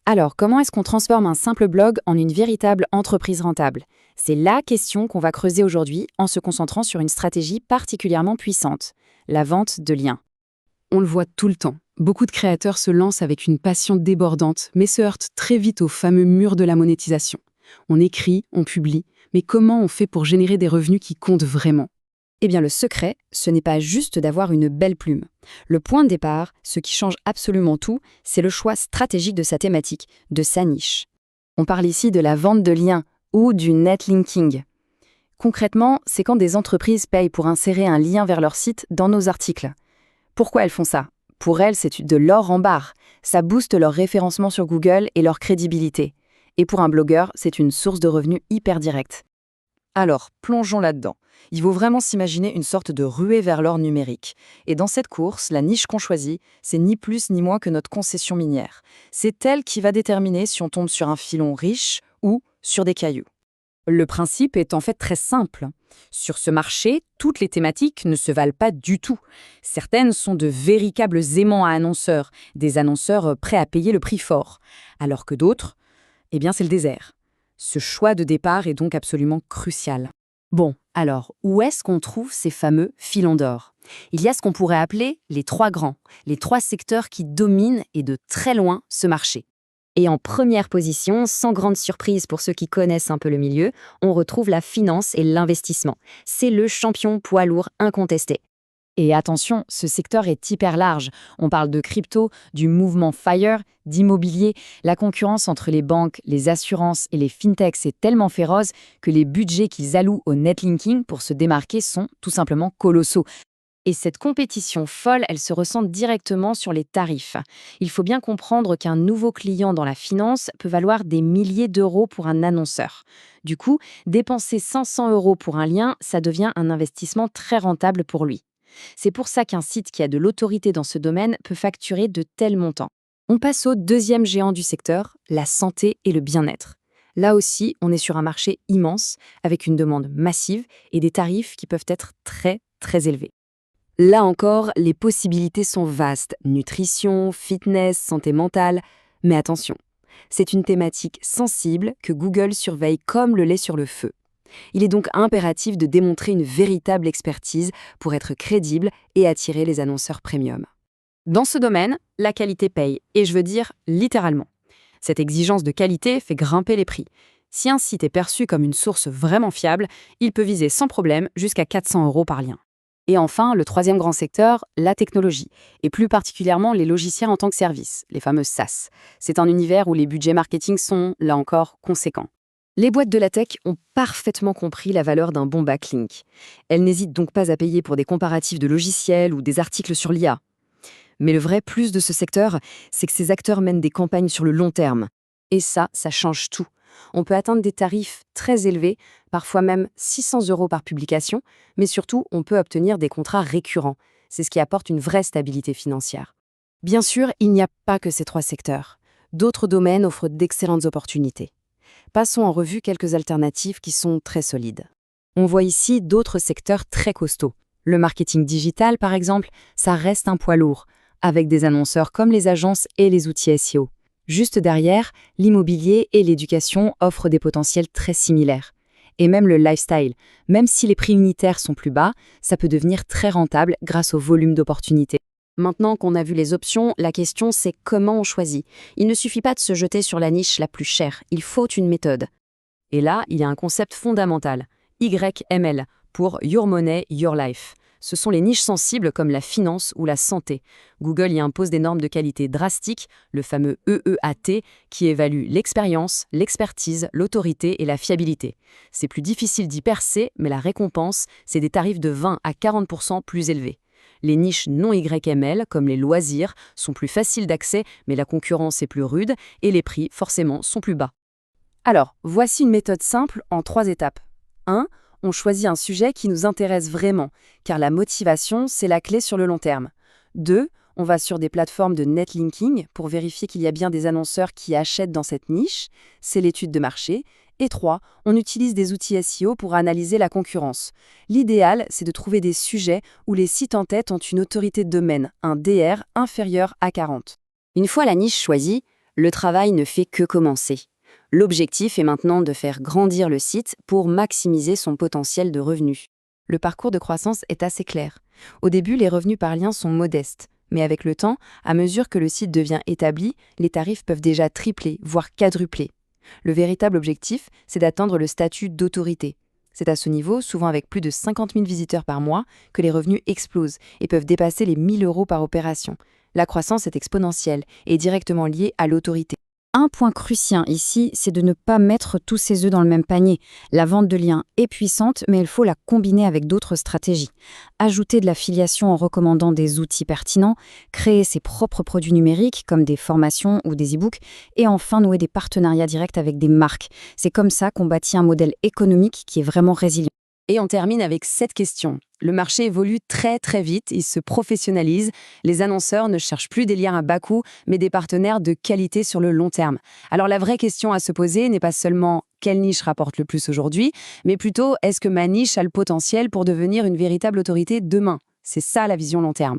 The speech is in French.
Alors, comment est-ce qu'on transforme un simple blog en une véritable entreprise rentable? C'est la question qu'on va creuser aujourd'hui en se concentrant sur une stratégie particulièrement puissante, la vente de liens. On le voit tout le temps. Beaucoup de créateurs se lancent avec une passion débordante, mais se heurtent très vite au fameux mur de la monétisation. On écrit, on publie, mais comment on fait pour générer des revenus qui comptent vraiment? Eh bien, le secret, ce n'est pas juste d'avoir une belle plume. Le point de départ, ce qui change absolument tout, c'est le choix stratégique de sa thématique, de sa niche. On parle ici de la vente de liens ou du netlinking. Concrètement, c'est quand des entreprises payent pour insérer un lien vers leur site dans nos articles. Pourquoi elles font ça? Pour elles, c'est de l'or en barre. Ça booste leur référencement sur Google et leur crédibilité. Et pour un blogueur, c'est une source de revenus hyper directe. Alors, plongeons là-dedans. Il faut vraiment s'imaginer une sorte de ruée vers l'or numérique. Et dans cette course, la niche qu'on choisit, c'est ni plus ni moins que notre concession minière. C'est elle qui va déterminer si on tombe sur un filon riche ou sur des cailloux. Le principe est en fait très simple. Sur ce marché, toutes les thématiques ne se valent pas du tout. Certaines sont de véritables aimants à annonceurs, des annonceurs prêts à payer le prix fort. Alors que d'autres, eh bien c'est le désert. Ce choix de départ est donc absolument crucial. Bon, alors, où est-ce qu'on trouve ces fameux filons d'or? Il y a ce qu'on pourrait appeler les trois grands, les trois secteurs qui dominent et de très loin ce marché. Et en première position, sans grande surprise pour ceux qui connaissent un peu le milieu, on retrouve la finance et l'investissement. C'est le champion poids lourd incontesté. Et attention, ce secteur est hyper large. On parle de crypto, du mouvement FIRE, d'immobilier. La concurrence entre les banques, les assurances et les fintechs est tellement féroce que les budgets qu'ils allouent au netlinking pour se démarquer sont tout simplement colossaux. Et cette compétition folle, elle se ressent directement sur les tarifs. Il faut bien comprendre qu'un nouveau client dans la finance peut valoir des milliers d'euros pour un annonceur. Du coup, dépenser 500 euros pour un lien, ça devient un investissement très rentable pour lui. C'est pour ça qu'un site qui a de l'autorité dans ce domaine peut facturer de tels montants. On passe au deuxième géant du secteur, la santé et le bien-être. Là aussi, on est sur un marché immense, avec une demande massive et des tarifs qui peuvent être très, très élevés. Là encore, les possibilités sont vastes. Nutrition, fitness, santé mentale. Mais attention, c'est une thématique sensible que Google surveille comme le lait sur le feu. Il est donc impératif de démontrer une véritable expertise pour être crédible et attirer les annonceurs premium. Dans ce domaine, la qualité paye, et je veux dire littéralement. Cette exigence de qualité fait grimper les prix. Si un site est perçu comme une source vraiment fiable, il peut viser sans problème jusqu'à 400 euros par lien. Et enfin, le troisième grand secteur, la technologie, et plus particulièrement les logiciels en tant que service, les fameux SaaS. C'est un univers où les budgets marketing sont, là encore, conséquents. Les boîtes de la tech ont parfaitement compris la valeur d'un bon backlink. Elles n'hésitent donc pas à payer pour des comparatifs de logiciels ou des articles sur l'IA. Mais le vrai plus de ce secteur, c'est que ces acteurs mènent des campagnes sur le long terme. Et ça change tout. On peut atteindre des tarifs très élevés, parfois même 600 euros par publication, mais surtout, on peut obtenir des contrats récurrents. C'est ce qui apporte une vraie stabilité financière. Bien sûr, il n'y a pas que ces trois secteurs. D'autres domaines offrent d'excellentes opportunités. Passons en revue quelques alternatives qui sont très solides. On voit ici d'autres secteurs très costauds. Le marketing digital, par exemple, ça reste un poids lourd, avec des annonceurs comme les agences et les outils SEO. Juste derrière, l'immobilier et l'éducation offrent des potentiels très similaires. Et même le lifestyle, même si les prix unitaires sont plus bas, ça peut devenir très rentable grâce au volume d'opportunités. Maintenant qu'on a vu les options, la question c'est comment on choisit. Il ne suffit pas de se jeter sur la niche la plus chère, il faut une méthode. Et là, il y a un concept fondamental, YML, pour Your Money, Your Life. Ce sont les niches sensibles comme la finance ou la santé. Google y impose des normes de qualité drastiques, le fameux EEAT, qui évalue l'expérience, l'expertise, l'autorité et la fiabilité. C'est plus difficile d'y percer, mais la récompense, c'est des tarifs de 20 à 40% plus élevés. Les niches non YML, comme les loisirs, sont plus faciles d'accès, mais la concurrence est plus rude et les prix, forcément, sont plus bas. Alors, voici une méthode simple en 3 étapes. 1. On choisit un sujet qui nous intéresse vraiment, car la motivation, c'est la clé sur le long terme. 2. On va sur des plateformes de netlinking pour vérifier qu'il y a bien des annonceurs qui achètent dans cette niche, c'est l'étude de marché. Et 3. On utilise des outils SEO pour analyser la concurrence. L'idéal, c'est de trouver des sujets où les sites en tête ont une autorité de domaine, un DR inférieur à 40. Une fois la niche choisie, Le travail ne fait que commencer. L'objectif est maintenant de faire grandir le site pour maximiser son potentiel de revenus. Le parcours de croissance est assez clair. Au début, les revenus par lien sont modestes. Mais avec le temps, à mesure que le site devient établi, les tarifs peuvent déjà tripler, voire quadrupler. Le véritable objectif, c'est d'atteindre le statut d'autorité. C'est à ce niveau, souvent avec plus de 50 000 visiteurs par mois, que les revenus explosent et peuvent dépasser les 1 000 € par opération. La croissance est exponentielle et directement liée à l'autorité. Un point crucial ici, c'est de ne pas mettre tous ses œufs dans le même panier. La vente de liens est puissante, mais il faut la combiner avec d'autres stratégies. Ajouter de l'affiliation en recommandant des outils pertinents, créer ses propres produits numériques comme des formations ou des e-books, et enfin nouer des partenariats directs avec des marques. C'est comme ça qu'on bâtit un modèle économique qui est vraiment résilient. Et on termine avec cette question. Le marché évolue très très vite, il se professionnalise. Les annonceurs ne cherchent plus des liens à bas coût, mais des partenaires de qualité sur le long terme. Alors la vraie question à se poser n'est pas seulement quelle niche rapporte le plus aujourd'hui, mais plutôt est-ce que ma niche a le potentiel pour devenir une véritable autorité demain? C'est ça la vision long terme.